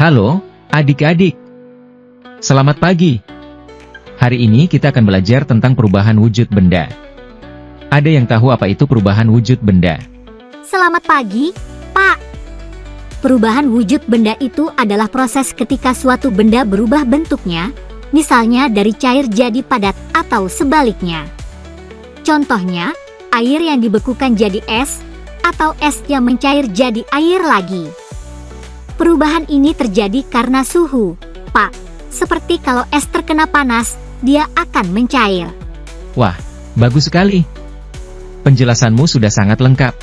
Halo, adik-adik. Selamat pagi. Hari ini kita akan belajar tentang perubahan wujud benda. Ada yang tahu apa itu perubahan wujud benda? Selamat pagi, Pak. Perubahan wujud benda itu adalah proses ketika suatu benda berubah bentuknya, misalnya dari cair jadi padat atau sebaliknya. Contohnya, air yang dibekukan jadi es, atau es yang mencair jadi air lagi. Perubahan ini terjadi karena suhu, Pak. Seperti kalau es terkena panas, dia akan mencair. Wah, bagus sekali. Penjelasanmu sudah sangat lengkap.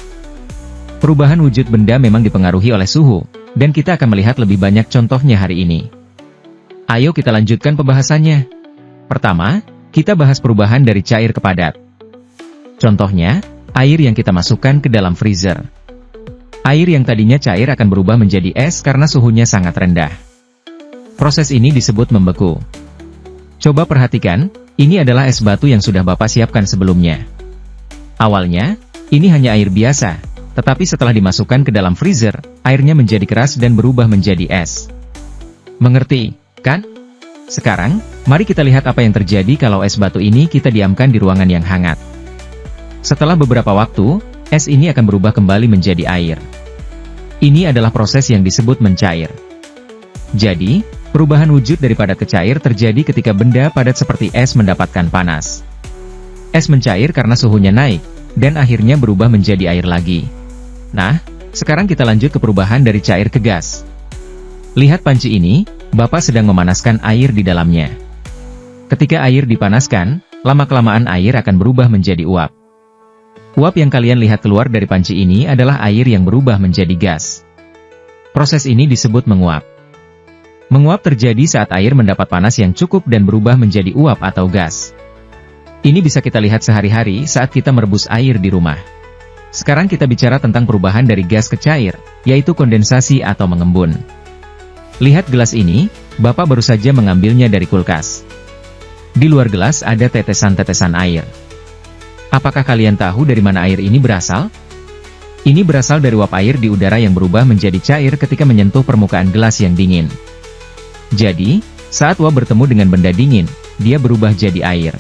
Perubahan wujud benda memang dipengaruhi oleh suhu, dan kita akan melihat lebih banyak contohnya hari ini. Ayo kita lanjutkan pembahasannya. Pertama, kita bahas perubahan dari cair ke padat. Contohnya, air yang kita masukkan ke dalam freezer. Air yang tadinya cair akan berubah menjadi es karena suhunya sangat rendah. Proses ini disebut membeku. Coba perhatikan, ini adalah es batu yang sudah Bapak siapkan sebelumnya. Awalnya, ini hanya air biasa, tetapi setelah dimasukkan ke dalam freezer, airnya menjadi keras dan berubah menjadi es. Mengerti, kan? Sekarang, mari kita lihat apa yang terjadi kalau es batu ini kita diamkan di ruangan yang hangat. Setelah beberapa waktu, es ini akan berubah kembali menjadi air. Ini adalah proses yang disebut mencair. Jadi, perubahan wujud dari padat ke cair terjadi ketika benda padat seperti es mendapatkan panas. Es mencair karena suhunya naik, dan akhirnya berubah menjadi air lagi. Nah, sekarang kita lanjut ke perubahan dari cair ke gas. Lihat panci ini, Bapak sedang memanaskan air di dalamnya. Ketika air dipanaskan, lama-kelamaan air akan berubah menjadi uap. Uap yang kalian lihat keluar dari panci ini adalah air yang berubah menjadi gas. Proses ini disebut menguap. Menguap terjadi saat air mendapat panas yang cukup dan berubah menjadi uap atau gas. Ini bisa kita lihat sehari-hari saat kita merebus air di rumah. Sekarang kita bicara tentang perubahan dari gas ke cair, yaitu kondensasi atau mengembun. Lihat gelas ini, Bapak baru saja mengambilnya dari kulkas. Di luar gelas ada tetesan-tetesan air. Apakah kalian tahu dari mana air ini berasal? Ini berasal dari uap air di udara yang berubah menjadi cair ketika menyentuh permukaan gelas yang dingin. Jadi, saat uap bertemu dengan benda dingin, dia berubah jadi air.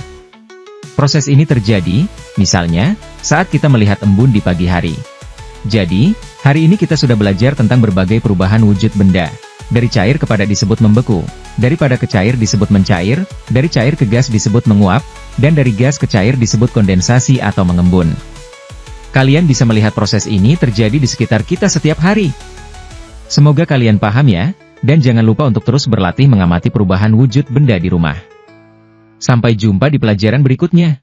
Proses ini terjadi, misalnya, saat kita melihat embun di pagi hari. Jadi, hari ini kita sudah belajar tentang berbagai perubahan wujud benda. Dari cair ke padat disebut membeku, dari padat ke cair disebut mencair, dari cair ke gas disebut menguap, dan dari gas ke cair disebut kondensasi atau mengembun. Kalian bisa melihat proses ini terjadi di sekitar kita setiap hari. Semoga kalian paham ya, dan jangan lupa untuk terus berlatih mengamati perubahan wujud benda di rumah. Sampai jumpa di pelajaran berikutnya.